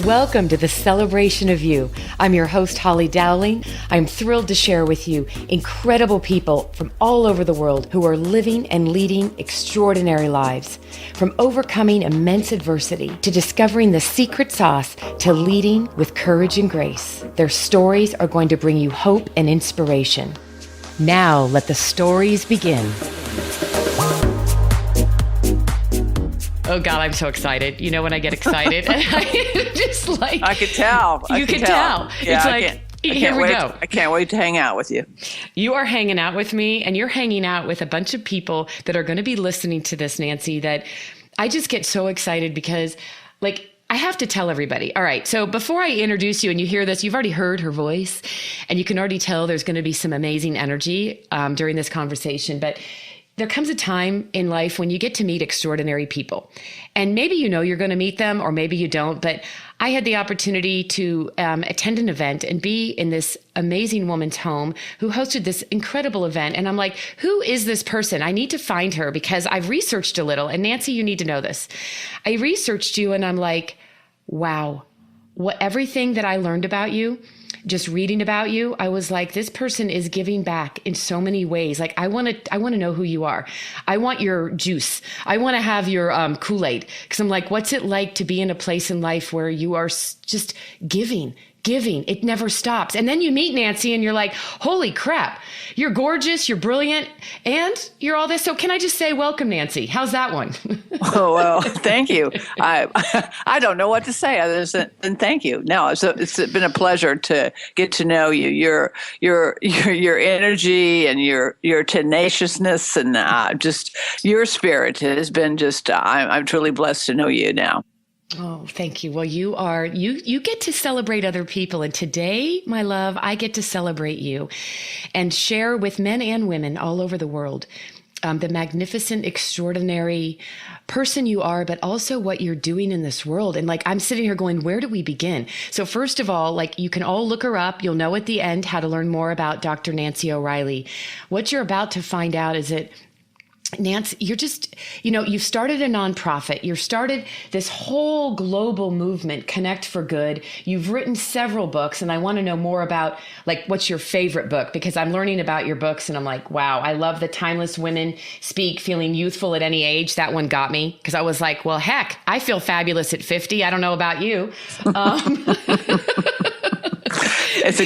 Welcome to the Celebration of You. I'm your host, Holly Dowling. I'm thrilled to share with you incredible people from all over the world who are living and leading extraordinary lives. From overcoming immense adversity to discovering the secret sauce to leading with courage and grace. Their stories are going to bring you hope and inspiration. Now, let the stories begin. Oh God, I'm so excited. You know when I get excited, I just like I could tell. You can tell. Yeah, it's like here we go. I can't wait to hang out with you. You are hanging out with me, and you're hanging out with a bunch of people that are going to be listening to this, Nancy. That I just get so excited because, like, I have to tell everybody. All right. So before I introduce you and you hear this, you've already heard her voice, and you can already tell there's going to be some amazing energy during this conversation. But there comes a time in life when you get to meet extraordinary people. And maybe you know you're going to meet them, or maybe you don't. But I had the opportunity to attend an event and be in this amazing woman's home who hosted this incredible event. And I'm like, who is this person? I need to find her because I've researched a little. And Nancy, you need to know this. I researched you and I'm like, wow, everything that I learned about you, just reading about you, I was like, this person is giving back in so many ways. Like, I want to know who you are. I want your juice. I want to have your Kool-Aid. Because I'm like, what's it like to be in a place in life where you are just giving? It never stops. And then you meet Nancy and you're like, holy crap, you're gorgeous, you're brilliant, and you're all this. So can I just say, welcome, Nancy? How's that one? Oh, well, thank you. I don't know what to say other than thank you. No, it's been a pleasure to get to know you. Your energy and your tenaciousness and just your spirit has been just, I'm truly blessed to know you now. Oh, thank you. Well, you get to celebrate other people. And today, my love, I get to celebrate you and share with men and women all over the world the magnificent, extraordinary person you are, but also what you're doing in this world. And like, I'm sitting here going, where do we begin? So first of all, like, you can all look her up. You'll know at the end how to learn more about Dr. Nancy OReilly. What you're about to find out is that Nancy, you're just, you've started a nonprofit. You've started this whole global movement, Connect for Good. You've written several books, and I want to know more about, like, what's your favorite book? Because I'm learning about your books, and I'm like, wow, I love the Timeless Women Speak, Feeling Youthful at Any Age. That one got me, because I was like, well, heck, I feel fabulous at 50. I don't know about you. It's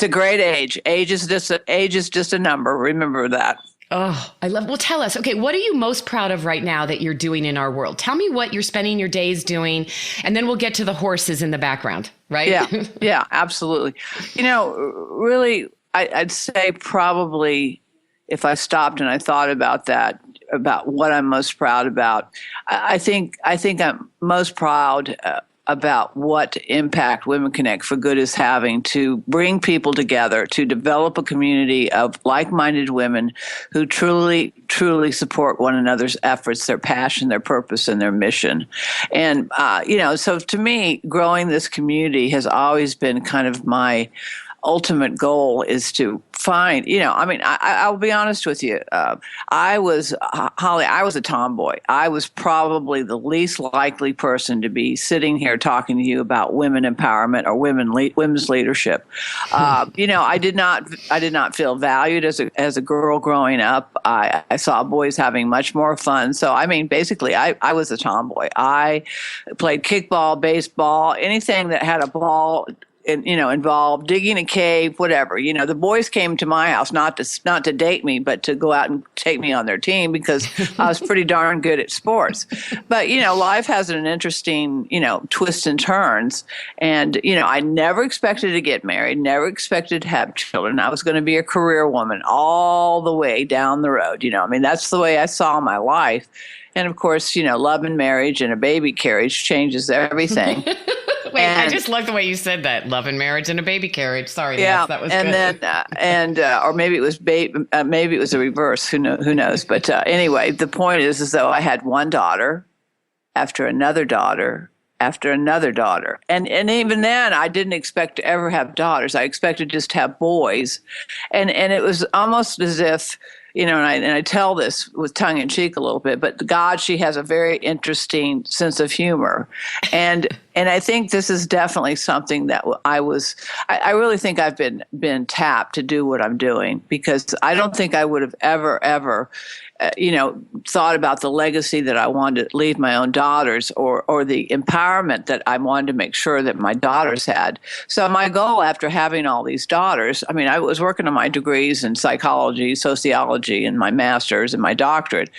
a great age. Age is just a number. Remember that. Oh, well, tell us. Okay, what are you most proud of right now that you're doing in our world? Tell me what you're spending your days doing, and then we'll get to the horses in the background, right? Yeah, absolutely. Really, I'd say probably if I stopped and I thought about that, about what I'm most proud about, I think I'm most proud about what impact Women Connect for Good is having to bring people together, to develop a community of like-minded women who truly support one another's efforts, their passion, their purpose, and their mission. And, so to me, growing this community has always been kind of my ultimate goal, is to find, I'll be honest with you. Holly, I was a tomboy. I was probably the least likely person to be sitting here talking to you about women empowerment or women's leadership. I did not feel valued as a girl growing up. I saw boys having much more fun. So, basically, I was a tomboy. I played kickball, baseball, anything that had a ball involved, digging a cave, whatever. The boys came to my house not to date me, but to go out and take me on their team because I was pretty darn good at sports. But life has an interesting twists and turns, and I never expected to get married, never expected to have children. I was going to be a career woman all the way down the road. That's the way I saw my life. And of course, love and marriage and a baby carriage changes everything. Wait, I just love the way you said that. Love and marriage and a baby carriage. Sorry, Nance, that was good. Or maybe it was maybe it was a reverse. Who knows? But anyway, the point is though I had one daughter after another daughter after another daughter, and even then I didn't expect to ever have daughters. I expected just to have boys, and it was almost as if. And I tell this with tongue in cheek a little bit, but God, she has a very interesting sense of humor. And And I think this is definitely something that I really think I've been tapped to do what I'm doing, because I don't think I would have ever, thought about the legacy that I wanted to leave my own daughters, or the empowerment that I wanted to make sure that my daughters had. So my goal after having all these daughters, I mean, I was working on my degrees in psychology, sociology, and my master's and my doctorate,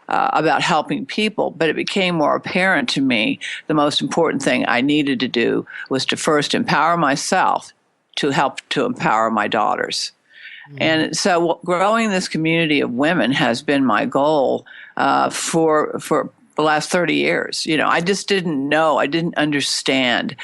about helping people, but it became more apparent to me the most important thing I needed to do was to first empower myself to help to empower my daughters. And so growing this community of women has been my goal for the last 30 years. I just didn't know. I didn't understand.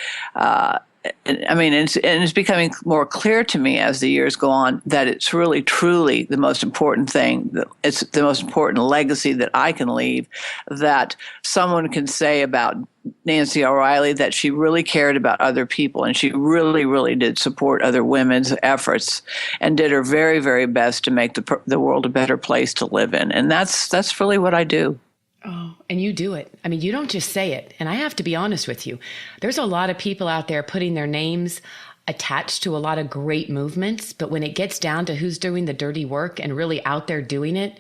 It's becoming more clear to me as the years go on that it's really, truly the most important thing. It's the most important legacy that I can leave, that someone can say about Nancy OReilly that she really cared about other people, and she really, really did support other women's efforts and did her very, very best to make the world a better place to live in. And that's really what I do. Oh, and you do it. I mean, you don't just say it. And I have to be honest with you. There's a lot of people out there putting their names attached to a lot of great movements. But when it gets down to who's doing the dirty work and really out there doing it,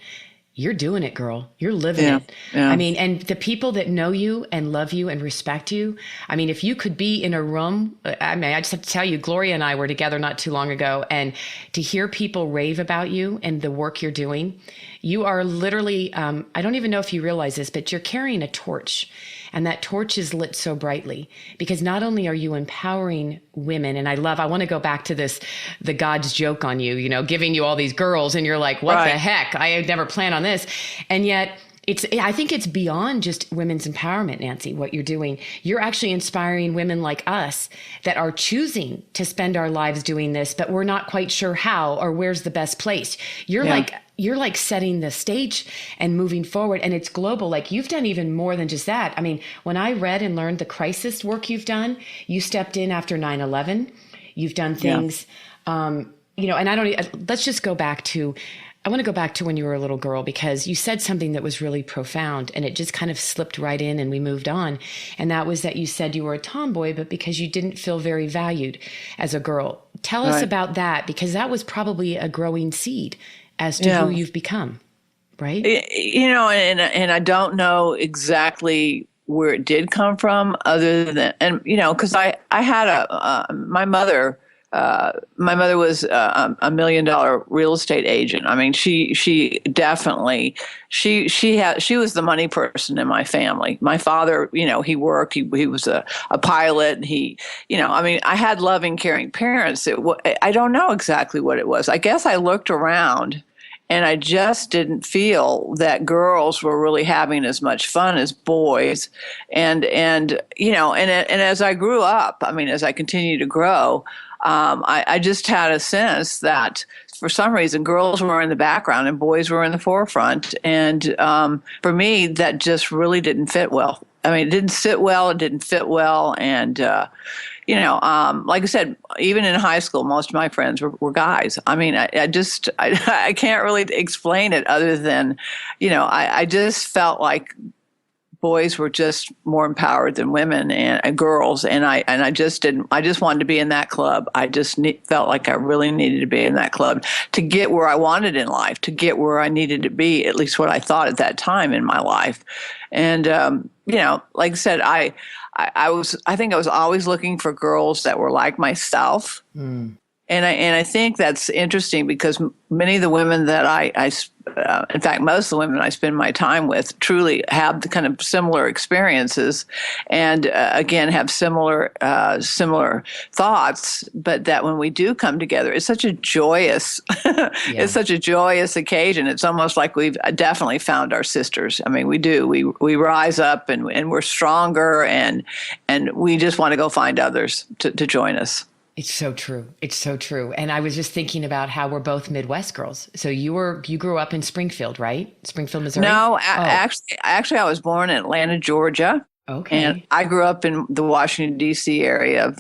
you're doing it, girl. You're living it. Yeah. I mean, and the people that know you and love you and respect you, I mean, if you could be in a room, I just have to tell you, Gloria and I were together not too long ago, and to hear people rave about you and the work you're doing, you are literally, I don't even know if you realize this, but you're carrying a torch. And that torch is lit so brightly, because not only are you empowering women, and I want to go back to this, the God's joke on you, giving you all these girls, and you're like, what the heck? I had never planned on this. And yet I think it's beyond just women's empowerment, Nancy, what you're doing. You're actually inspiring women like us that are choosing to spend our lives doing this, but we're not quite sure how or where's the best place. You're like setting the stage and moving forward, and it's global. Like, you've done even more than just that. I mean, when I read and learned the crisis work you've done, you stepped in after 9/11. You've done things, and let's just go back to, I want to go back to when you were a little girl, because you said something that was really profound, and it just kind of slipped right in and we moved on. And that was that you said you were a tomboy, but because you didn't feel very valued as a girl. Tell us about that, because that was probably a growing seed as to who you've become, right? And I don't know exactly where it did come from, other than, because I had my mother was a $1 million real estate agent. I mean, she definitely, she was the money person in my family. My father, he worked, he was a pilot, and I had loving, caring parents. I don't know exactly what it was. I guess I looked around and I just didn't feel that girls were really having as much fun as boys. And as I grew up, as I continued to grow, I just had a sense that for some reason girls were in the background and boys were in the forefront. And for me, that just really didn't fit well. It didn't sit well. It didn't fit well. And, like I said, even in high school, most of my friends were guys. I can't really explain it other than, I just felt like boys were just more empowered than women and girls. And I just wanted to be in that club. I just felt like I really needed to be in that club to get where I wanted in life, to get where I needed to be, at least what I thought at that time in my life. And, like I said, I think I was always looking for girls that were like myself. Mm. And I think that's interesting, because many of the women that in fact, most of the women I spend my time with truly have the kind of similar experiences, and again have similar thoughts. But that when we do come together, it's such a joyous, it's such a joyous occasion. It's almost like we've definitely found our sisters. We do. We rise up and we're stronger, and we just want to go find others to join us. It's so true. It's so true. And I was just thinking about how we're both Midwest girls. So you grew up in Springfield, right? Springfield, Missouri? No, actually, I was born in Atlanta, Georgia. Okay. And I grew up in the Washington, D.C. area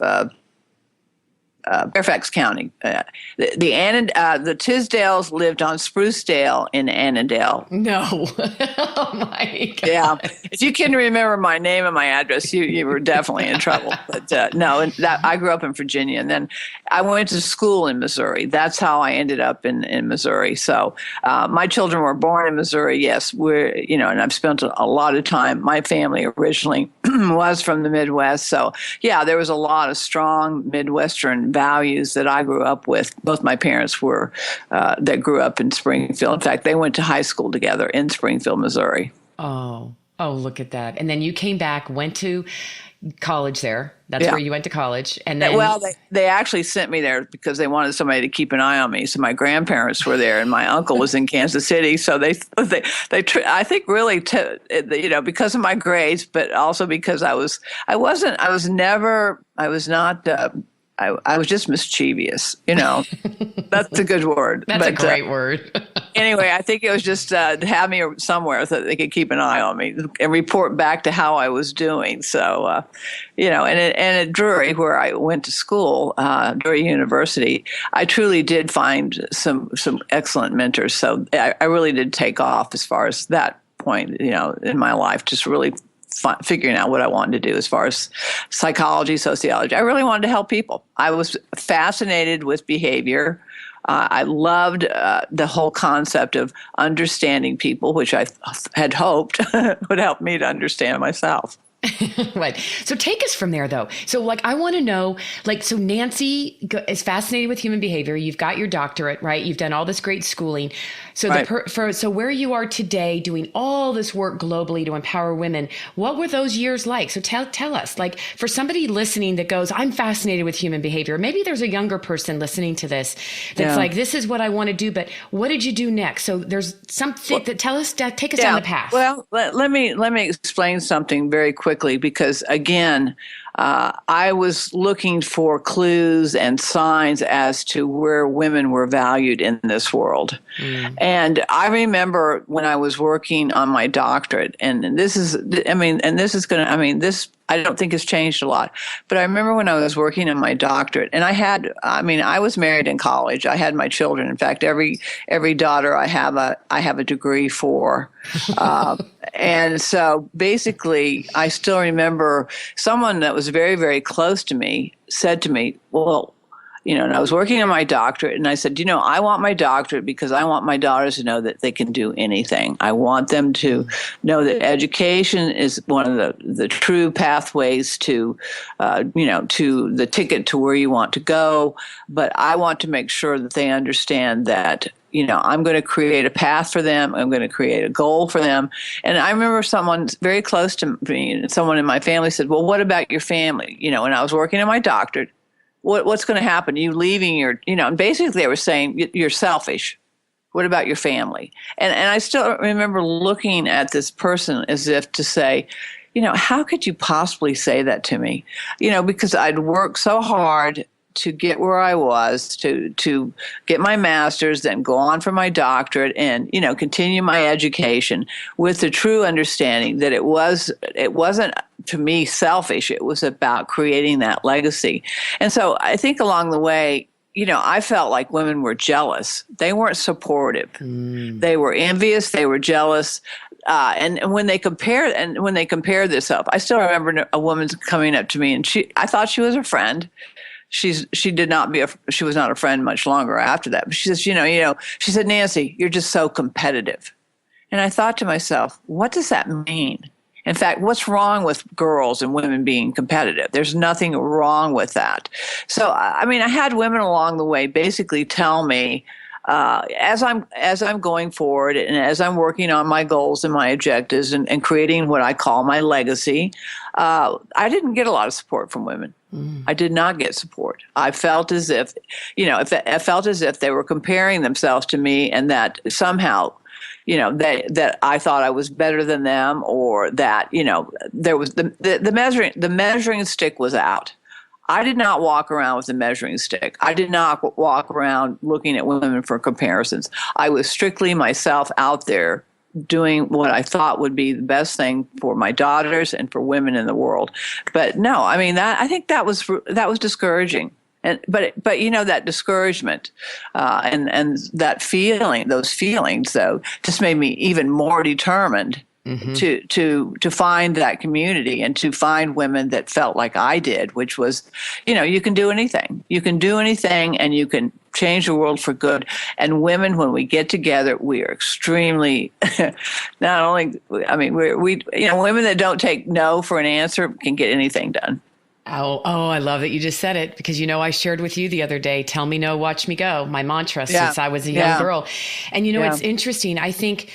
Fairfax County. The Tisdales lived on Sprucedale in Annandale. No. Oh my God. Yeah, if you can remember my name and my address, you were definitely in trouble. But no, and I grew up in Virginia, and then I went to school in Missouri. That's how I ended up in Missouri. So my children were born in Missouri. Yes, and I've spent a lot of time. My family originally was from the Midwest, so yeah, there was a lot of strong Midwestern values that I grew up with. Both my parents were that grew up in Springfield. In fact, they went to high school together in Springfield, Missouri. Oh, look at that. And then you came back, went to college there. That's where you went to college. And then, well, they actually sent me there because they wanted somebody to keep an eye on me. So my grandparents were there, and my uncle was in Kansas City. So they I think really, because of my grades, but also because I was just mischievous, That's a good word. That's a great word. Anyway, I think it was just to have me somewhere so that they could keep an eye on me and report back to how I was doing. So, and at Drury, where I went to school, Drury University, I truly did find some excellent mentors. So I really did take off as far as that point, in my life, just really figuring out what I wanted to do as far as psychology, sociology. I really wanted to help people. I was fascinated with behavior. I loved the whole concept of understanding people, which I had hoped would help me to understand myself. Right. So take us from there, though. So, I want to know, so Nancy is fascinated with human behavior. You've got your doctorate, right? You've done all this great schooling. So, right. So where you are today, doing all this work globally to empower women, what were those years like? So tell us, for somebody listening that goes, I'm fascinated with human behavior. Maybe there's a younger person listening to this that's this is what I want to do, but what did you do next? So there's something that take us down the path. Well, let me explain something very quickly. Because again, I was looking for clues and signs as to where women were valued in this world. And I remember when I was working on my doctorate, and I don't think it's changed a lot. But I remember when I was working on my doctorate, and I was married in college. I had my children. In fact, every daughter I have a degree for. And so basically, I still remember someone that was very, very close to me said to me, well, and I was working on my doctorate, and I said, I want my doctorate because I want my daughters to know that they can do anything. I want them to know that education is one of the true pathways to the ticket to where you want to go. But I want to make sure that they understand that, I'm going to create a path for them. I'm going to create a goal for them. And I remember someone very close to me, someone in my family said, well, what about your family? When I was working on my doctorate, what's going to happen? You leaving your, and basically they were saying you're selfish. What about your family? And I still remember looking at this person as if to say, how could you possibly say that to me? Because I'd worked so hard to get where I was, to get my master's, then go on for my doctorate and, continue my education with the true understanding that it wasn't to me selfish. It was about creating that legacy. And so I think along the way, I felt like women were jealous. They weren't supportive. They were envious. They were jealous. And when they compared this up, I still remember a woman coming up to me, and I thought she was a friend. She was not a friend much longer after that. But she says, she said, Nancy, you're just so competitive. And I thought to myself, what does that mean? In fact, what's wrong with girls and women being competitive? There's nothing wrong with that. So, I had women along the way basically tell me, as I'm going forward and as I'm working on my goals and my objectives and creating what I call my legacy, I didn't get a lot of support from women. I did not get support. I felt as if, they were comparing themselves to me, and that somehow, that I thought I was better than them, or that, there was the measuring stick was out. I did not walk around with a measuring stick. I did not walk around looking at women for comparisons. I was strictly myself out there doing what I thought would be the best thing for my daughters and for women in the world. But no, I think that was discouraging. But that discouragement and that feeling, those feelings, though, just made me even more determined to find that community and to find women that felt like I did, which was, you can do anything. You can do anything, and you can change the world for good. And women, when we get together, we are extremely, not only, I mean, we women that don't take no for an answer can get anything done. Oh, I love that you just said it, because, I shared with you the other day, tell me no, watch me go, my mantra since I was a young girl. And, it's interesting. I think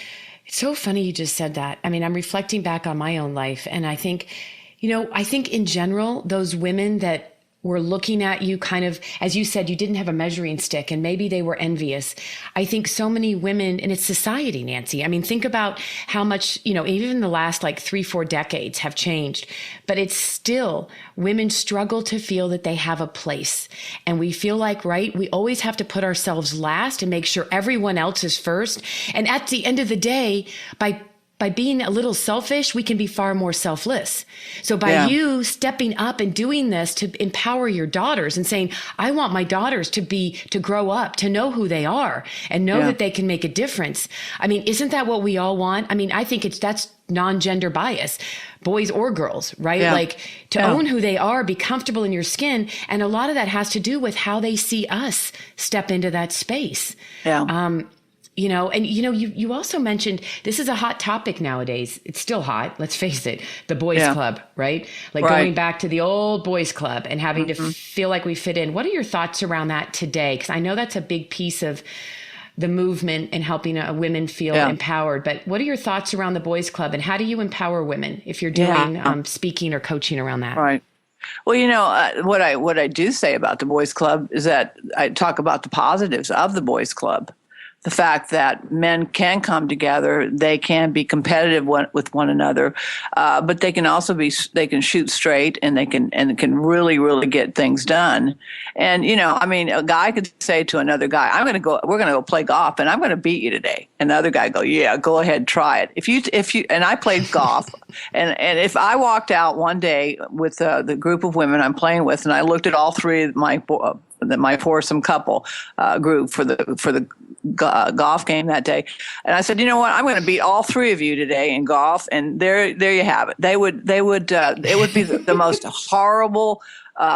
it's so funny you just said that. I mean, I'm reflecting back on my own life. And I think, I think in general, those women that were looking at you kind of, as you said, you didn't have a measuring stick and maybe they were envious. I think so many women, and it's society, Nancy. I mean, think about how much, even the last 3-4 decades have changed, but it's still, women struggle to feel that they have a place. And we feel like, right, we always have to put ourselves last and make sure everyone else is first. And at the end of the day, by being a little selfish, we can be far more selfless. So by you stepping up and doing this to empower your daughters and saying, I want my daughters to grow up, to know who they are and know that they can make a difference. I mean, isn't that what we all want? I mean, I think that's non-gender bias, boys or girls, right? To own who they are, be comfortable in your skin. And a lot of that has to do with how they see us step into that space. Yeah. You also mentioned, this is a hot topic nowadays. It's still hot. Let's face it. The boys club, right? Going back to the old boys club and having to feel like we fit in. What are your thoughts around that today? Because I know that's a big piece of the movement and helping women feel empowered. But what are your thoughts around the boys club, and how do you empower women if you're doing speaking or coaching around that? Right. Well, what I do say about the boys club is that I talk about the positives of the boys club. The fact that men can come together, they can be competitive with one another, but they can also they can shoot straight, and they can really, really get things done. And a guy could say to another guy, we're going to go play golf, and I'm going to beat you today. And the other guy go, yeah, go ahead, try it. If you and I played golf, and if I walked out one day with the group of women I'm playing with, and I looked at all three of my foursome couple group for the golf game that day, and I said, you know what, I'm going to beat all three of you today in golf, and there you have it. It would be the most horrible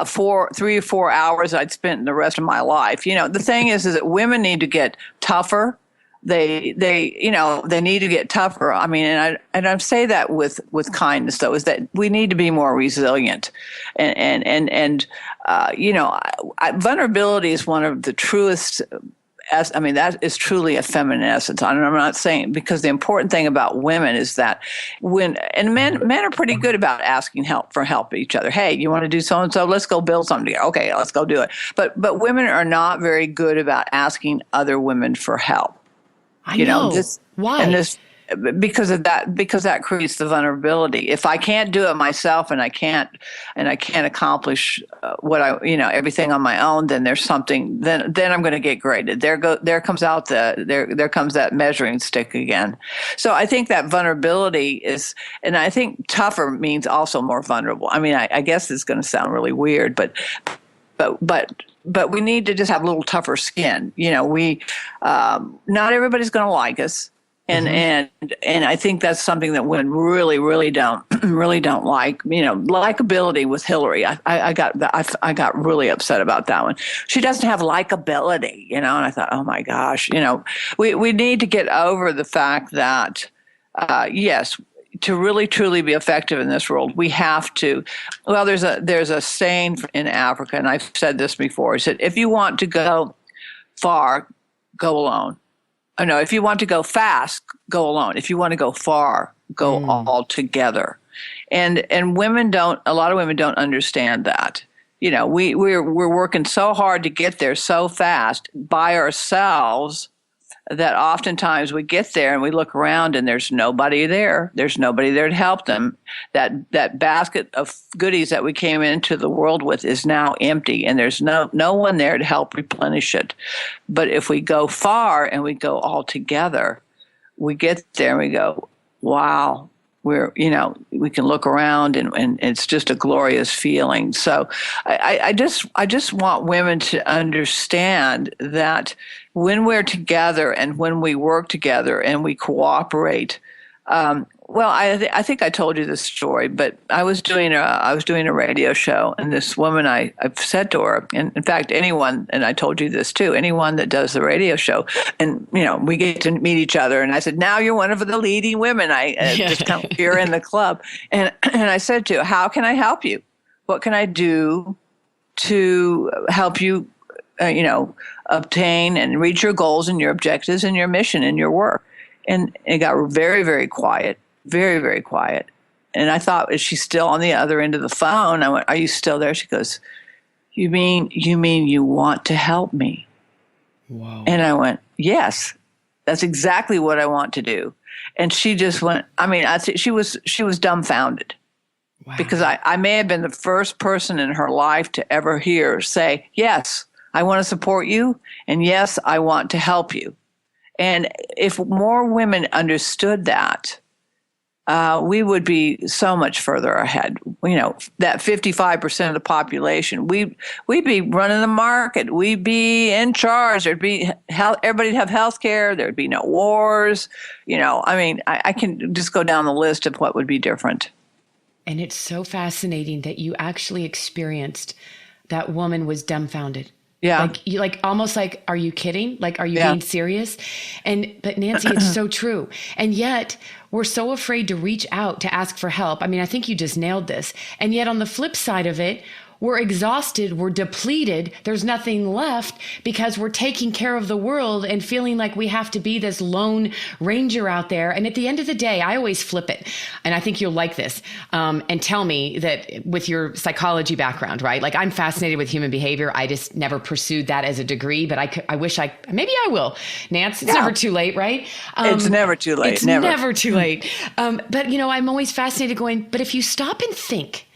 3 or 4 hours I'd spent in the rest of my life. The thing is that women need to get tougher. They need to get tougher. I mean, and I say that with kindness, though, is that we need to be more resilient, and vulnerability is one of the truest. That is truly a feminine essence. I'm not saying, because the important thing about women is that men are pretty good about asking for help each other. Hey, you want to do so and so? Let's go build something together. Okay, let's go do it. But women are not very good about asking other women for help. I know. Why? Because that creates the vulnerability. If I can't do it myself, and I can't accomplish everything on my own, then there's something. Then I'm going to get graded. There comes that measuring stick again. So I think that vulnerability is, and I think tougher means also more vulnerable. I mean, I guess it's going to sound really weird, but we need to just have a little tougher skin. Not everybody's going to like us. And I think that's something that women really, really don't like. Likability with Hillary. I got really upset about that one. She doesn't have likability, and I thought, oh my gosh, we need to get over the fact that yes, to really truly be effective in this world, we have to. Well, there's a saying in Africa, and I've said this before. It said, if you want to go far, go alone. Oh, no, if you want to go fast, go alone. If you want to go far, go all together. And a lot of women don't understand that. We're working so hard to get there so fast by ourselves that oftentimes we get there and we look around and there's nobody there. There's nobody there to help them. That basket of goodies that we came into the world with is now empty, and there's no one there to help replenish it. But if we go far and we go all together, we get there and we go, wow, we can look around and it's just a glorious feeling. So I just want women to understand that when we're together and when we work together and we cooperate, I think I told you this story, but I was doing a radio show, and this woman, I've said to her, and in fact, anyone, and I told you this too, anyone that does the radio show, and we get to meet each other, and I said, now you're one of the leading women. Just come here in the club, and I said to her, how can I help you? What can I do to help you, obtain and reach your goals and your objectives and your mission and your work? And it got very, very quiet. Very, very quiet. And I thought, is she still on the other end of the phone? I went, are you still there? She goes, you mean you want to help me? Wow. And I went, yes, that's exactly what I want to do. And she just went, I think she was dumbfounded. Wow. Because I may have been the first person in her life to ever hear say, yes, I want to support you. And yes, I want to help you. And if more women understood that, we would be so much further ahead. That 55% of the population, we'd be running the market. We'd be in charge. There'd be everybody'd have health care. There'd be no wars. I can just go down the list of what would be different. And it's so fascinating that you actually experienced that woman was dumbfounded. Yeah. Almost like, are you kidding? Like, are you being serious? But Nancy, it's so true. And yet we're so afraid to reach out to ask for help. I think you just nailed this. And yet on the flip side of it, we're exhausted, we're depleted, there's nothing left because we're taking care of the world and feeling like we have to be this lone ranger out there. And at the end of the day, I always flip it. And I think you'll like this. And tell me that with your psychology background, right? Like, I'm fascinated with human behavior. I just never pursued that as a degree, but I wish maybe I will. Nance, it's never too late, right? It's never too late. It's never too late. But I'm always fascinated going, but if you stop and think,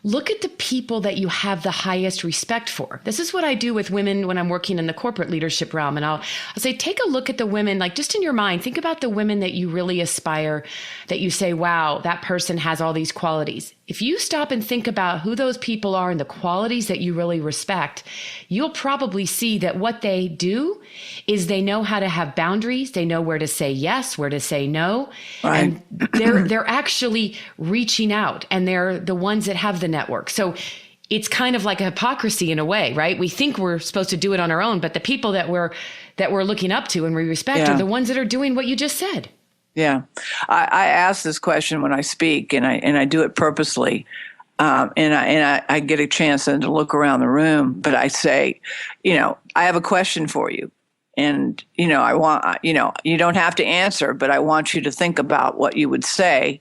look at the people that you have the highest respect for. This is what I do with women when I'm working in the corporate leadership realm. And I'll say, take a look at the women, like just in your mind, think about the women that you really aspire, that you say, wow, that person has all these qualities. If you stop and think about who those people are and the qualities that you really respect, you'll probably see that what they do is they know how to have boundaries. They know where to say yes, where to say no. Right. And they're actually reaching out, and they're the ones that have the network. So it's kind of like a hypocrisy in a way, right? We think we're supposed to do it on our own, but the people that we're looking up to and we respect are the ones that are doing what you just said. Yeah. I ask this question when I speak, and I do it purposely. And I get a chance then to look around the room, but I say, I have a question for you. And, I want, you don't have to answer, but I want you to think about what you would say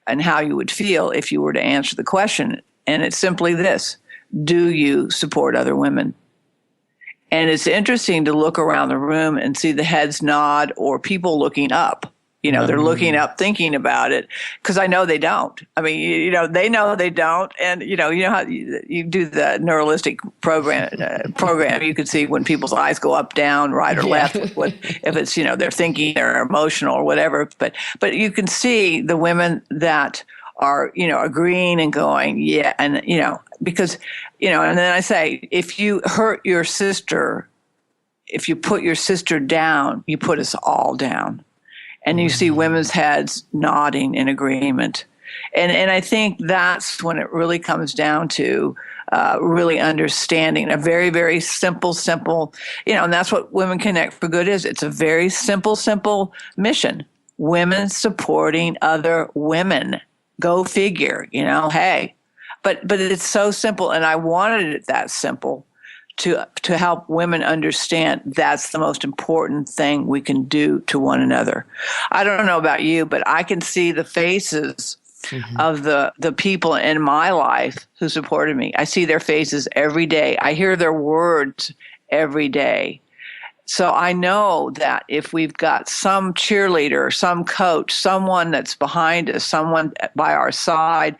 and how you would feel if you were to answer the question. And it's simply this: do you support other women? And it's interesting to look around the room and see the heads nod or people looking up. They're looking up, thinking about it, because I know they don't. They know they don't. And, you know how you do the neuralistic program, you can see when people's eyes go up, down, right or left, if it's, they're thinking, they're emotional or whatever. But you can see the women that are, agreeing and going, yeah. And, because, and then I say, if you hurt your sister, if you put your sister down, you put us all down. And you see women's heads nodding in agreement. And I think that's when it really comes down to really understanding a very, very simple, and that's what Women Connect for Good is. It's a very simple mission. Women supporting other women. Go figure, hey. But it's so simple, and I wanted it that simple to help women understand that's the most important thing we can do to one another. I don't know about you, but I can see the faces of the people in my life who supported me. I see their faces every day. I hear their words every day. So I know that if we've got some cheerleader, some coach, someone that's behind us, someone by our side,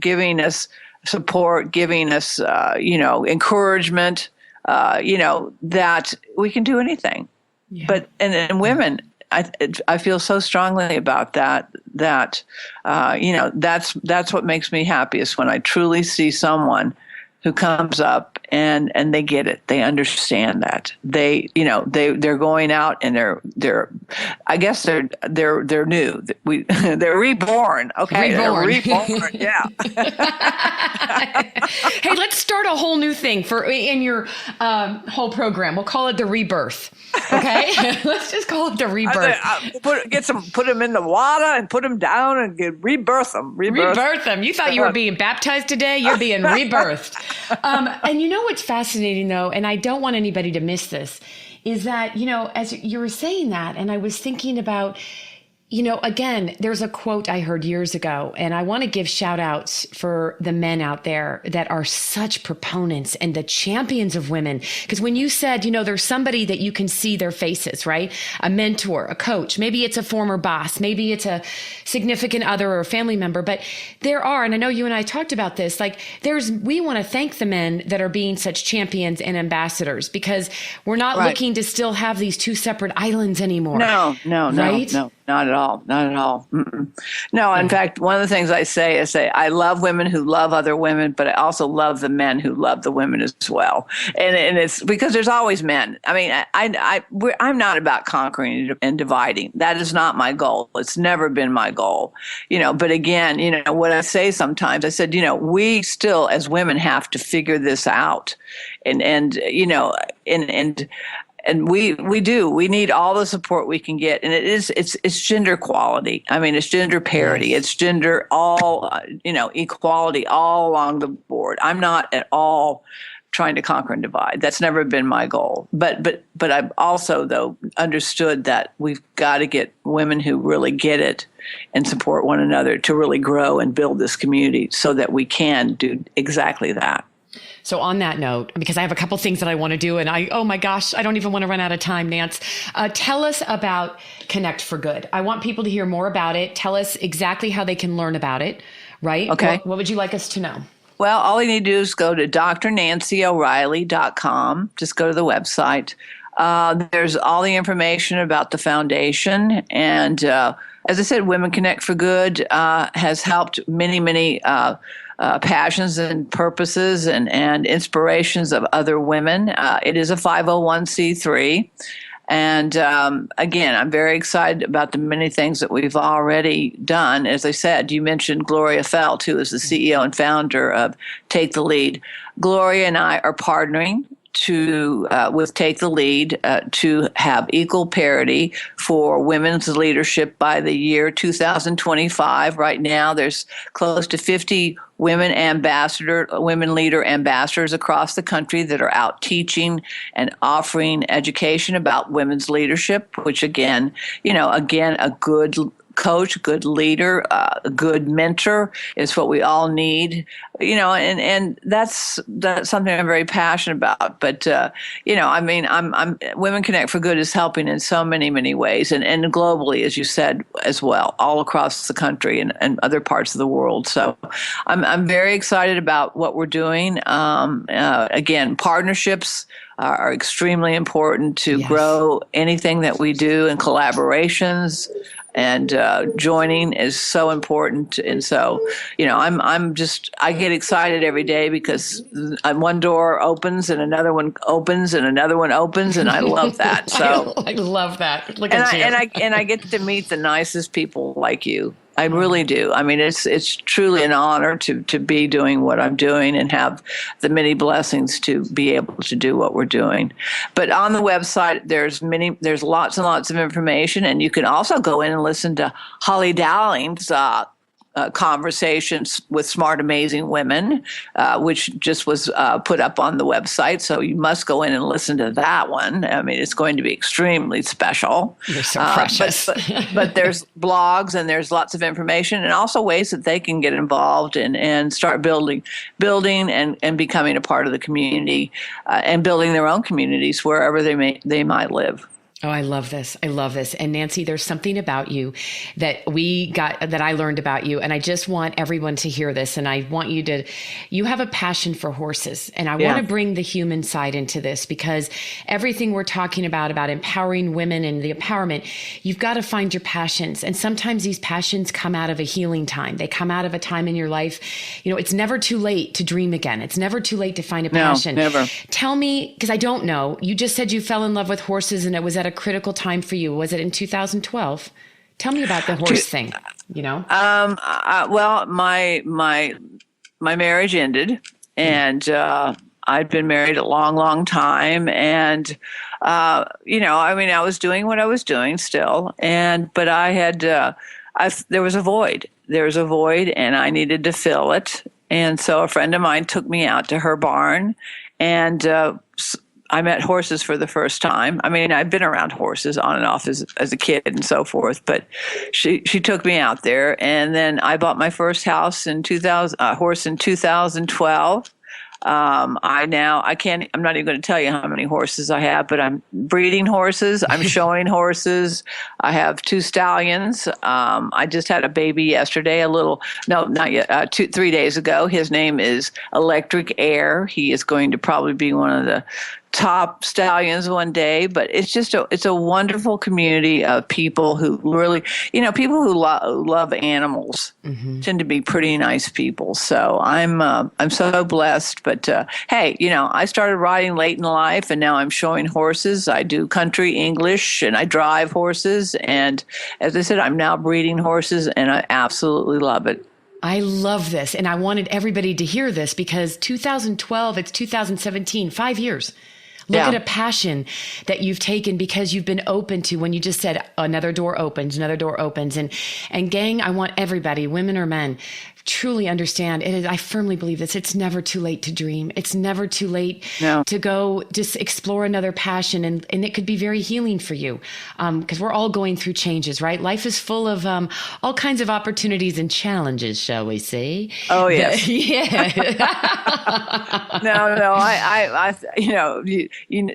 giving us support, giving us, encouragement, that we can do anything. Yeah. But and women, I feel so strongly about that. That's what makes me happiest, when I truly see someone who comes up and they get it. They understand that. They're going out and they're I guess they're new. They're reborn. Okay. Reborn. They're reborn. Yeah. Hey, let's start a whole new thing in your whole program. We'll call it the rebirth. Okay. Let's just call it the rebirth. Put them in the water and put them down and rebirth them. Rebirth them. You thought you were being baptized today? You're being rebirthed. And you know what's fascinating, though, and I don't want anybody to miss this, is that, as you were saying that, and I was thinking about, again, there's a quote I heard years ago, and I want to give shout outs for the men out there that are such proponents and the champions of women. Because when you said, there's somebody that you can see their faces, right? A mentor, a coach, maybe it's a former boss, maybe it's a significant other or a family member, but there are, and I know you and I talked about this, we want to thank the men that are being such champions and ambassadors, because we're not looking to still have these two separate islands anymore. No, right? No. Not at all. Not at all. Mm-mm. No, in fact, one of the things I say is I love women who love other women, but I also love the men who love the women as well. And it's because there's always men. I mean, I'm not about conquering and dividing. That is not my goal. It's never been my goal. But again, what I say sometimes, I said, we still as women have to figure this out. And we do. We need all the support we can get, and it's gender equality. I mean, it's gender parity. Yes. It's gender equality all along the board. I'm not at all trying to conquer and divide. That's never been my goal. But I've also, though, understood that we've got to get women who really get it and support one another to really grow and build this community, so that we can do exactly that. So on that note, because I have a couple things that I want to do, and oh my gosh, I don't even want to run out of time, Nance. Tell us about Connect for Good. I want people to hear more about it. Tell us exactly how they can learn about it, right? Okay. What would you like us to know? Well, all you need to do is go to drnancyoreilly.com. Just go to the website. There's all the information about the foundation. And as I said, Women Connect for Good has helped many passions and purposes and inspirations of other women. It is a 501c3. And again, I'm very excited about the many things that we've already done. As I said, you mentioned Gloria Felt, who is the CEO and founder of Take the Lead. Gloria and I are partnering with Take the Lead to have equal parity for women's leadership by the year 2025. Right now, there's close to 50 women leader ambassadors across the country that are out teaching and offering education about women's leadership, which again, a good coach, good leader, a good mentor is what we all need, and that's something I'm very passionate about. But, I'm Women Connect for Good is helping in so many ways and globally, as you said, as well, all across the country and other parts of the world. So I'm very excited about what we're doing. Again, partnerships are extremely important to grow anything that we do, and collaborations and joining is so important. And so, I get excited every day because one door opens and another one opens and another one opens, and I love that. So I love that. Look and at you. And I get to meet the nicest people like you. I really do. I mean, it's truly an honor to be doing what I'm doing and have the many blessings to be able to do what we're doing. But on the website, there's lots and lots of information, and you can also go in and listen to Holly Dowling's conversations with smart, amazing women, which just was put up on the website. So you must go in and listen to that one. I mean, it's going to be extremely special. You're so precious. But there's blogs and there's lots of information, and also ways that they can get involved and start building and becoming a part of the community and building their own communities wherever they might live. Oh, I love this. I love this. And Nancy, there's something about you that I learned about you. And I just want everyone to hear this. And I want you have a passion for horses. And I want to bring the human side into this, because everything we're talking about empowering women and the empowerment, you've got to find your passions. And sometimes these passions come out of a healing time. They come out of a time in your life. It's never too late to dream again. It's never too late to find a passion. No, never. Tell me, because I don't know, you just said you fell in love with horses and it was at a critical time for you. Was it in 2012? Tell me about the horse thing. Well, my marriage ended, and I'd been married a long, long time, and I was doing what I was doing still, but I had there was a void. There was a void, and I needed to fill it. And so a friend of mine took me out to her barn, and I met horses for the first time. I mean, I've been around horses on and off as a kid and so forth, but she took me out there, and then I bought my first house in 2012. I'm not even going to tell you how many horses I have, but I'm breeding horses. I'm showing horses. I have 2 stallions. I just had a baby yesterday, not yet, 3 days ago. His name is Electric Air. He is going to probably be one of the top stallions one day, but it's a wonderful community of people who really, people who love animals tend to be pretty nice people. So I'm so blessed. But hey, I started riding late in life, and now I'm showing horses. I do country English, and I drive horses. And as I said, I'm now breeding horses, and I absolutely love it. I love this. And I wanted everybody to hear this, because 2012, it's 2017, 5 years. Look at a passion that you've taken, because you've been open to, when you just said another door opens. And gang, I want everybody, women or men, truly understand it is. I firmly believe this. It's never too late to dream. It's never too late to go just explore another passion. And it could be very healing for you, because we're all going through changes, right? Life is full of all kinds of opportunities and challenges, shall we say? Oh, yes. No,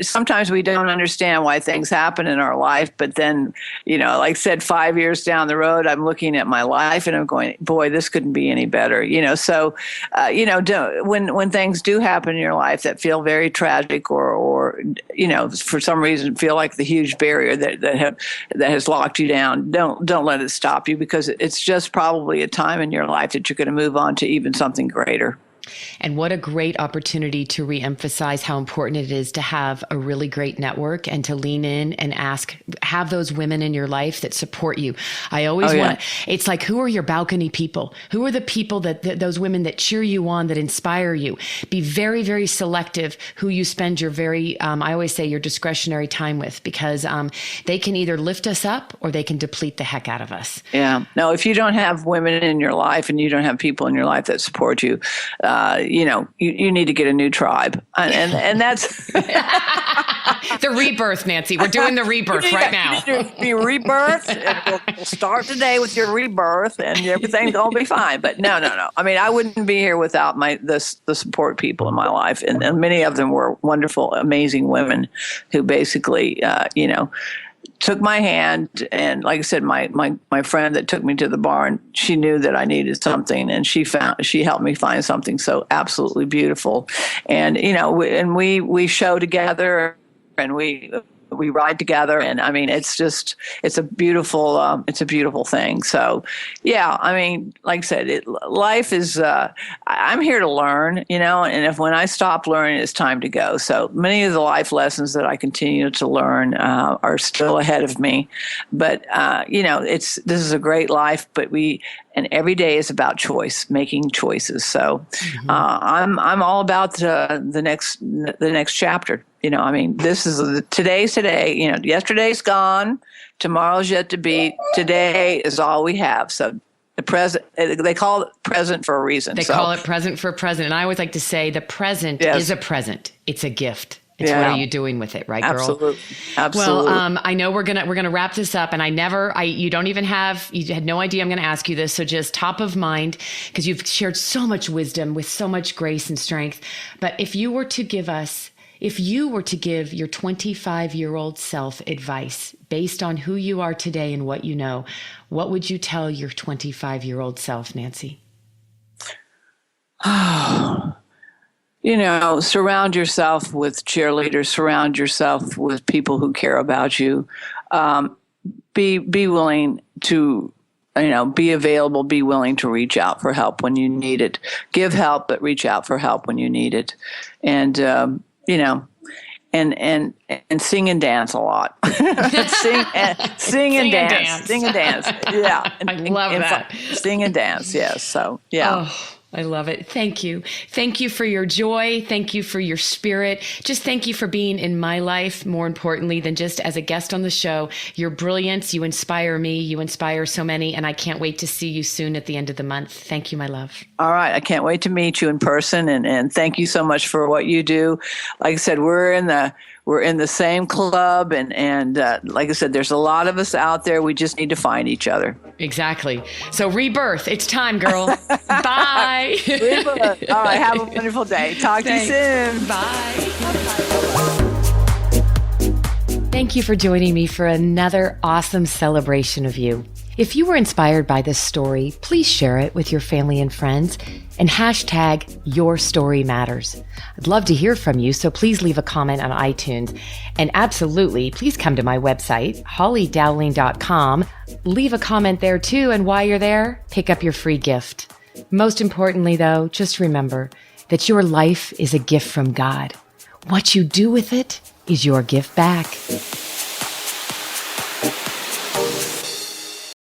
sometimes we don't understand why things happen in our life, but then, like I said, 5 years down the road, I'm looking at my life and I'm going, boy, this couldn't be any better. So when things do happen in your life that feel very tragic, or for some reason feel like the huge barrier that has locked you down, don't let it stop you, because it's just probably a time in your life that you're going to move on to even something greater. And what a great opportunity to reemphasize how important it is to have a really great network, and to lean in and have those women in your life that support you. I always it's like, who are your balcony people? Who are the people those women that cheer you on, that inspire you? Be very, very selective who you spend your I always say your discretionary time with, because they can either lift us up or they can deplete the heck out of us. Yeah. No, if you don't have women in your life, and you don't have people in your life that support you, you need to get a new tribe, and that's the rebirth, Nancy. We're doing the rebirth right now. You need to be rebirthed, and we'll start today with your rebirth, and everything's gonna be fine. But no. I mean, I wouldn't be here without the support people in my life, and many of them were wonderful, amazing women who basically, took my hand. And like I said, my friend that took me to the barn, she knew that I needed something, and she helped me find something so absolutely beautiful. And, we show together, and we ride together. And I mean, it's a beautiful thing. So yeah, I mean, like I said, life is, I'm here to learn, and when I stop learning, it's time to go. So many of the life lessons that I continue to learn, are still ahead of me, but, this is a great life, and every day is about making choices. So, I'm all about the next chapter. I mean, today's today. Yesterday's gone, tomorrow's yet to be. Today is all we have. So the present, they call it present for a reason. They call it present for a present. And I always like to say the present is a present. It's a gift. It's what are you doing with it, right, girl? Absolutely. Well, I know we're gonna wrap this up, and you had no idea I'm gonna ask you this, so just top of mind, because you've shared so much wisdom with so much grace and strength. But if you were to give us, If you were to give your 25-year-old self advice based on who you are today and what you know, what would you tell your 25-year-old self, Nancy? Surround yourself with cheerleaders, surround yourself with people who care about you. Be willing to, be available, be willing to reach out for help when you need it. Give help, but reach out for help when you need it. And, and sing and dance a lot. sing and dance. Sing and dance. Yeah. I love that. Sing and dance. Yes. So, yeah. Oh. I love it. Thank you. Thank you for your joy. Thank you for your spirit. Just thank you for being in my life, more importantly than just as a guest on the show. Your brilliance, you inspire me, you inspire so many, and I can't wait to see you soon at the end of the month. Thank you, my love. All right. I can't wait to meet you in person, and thank you so much for what you do. Like I said, we're in the same club, and like I said, there's a lot of us out there. We just need to find each other. Exactly. So rebirth. It's time, girl. Bye. Rebirth. All right. Have a wonderful day. Talk to you soon. Bye. Thank you for joining me for another awesome celebration of you. If you were inspired by this story, please share it with your family and friends and hashtag Your Story Matters. I'd love to hear from you, so please leave a comment on iTunes. And absolutely, please come to my website, hollydowling.com. Leave a comment there too, and while you're there, pick up your free gift. Most importantly, though, just remember that your life is a gift from God. What you do with it is your gift back.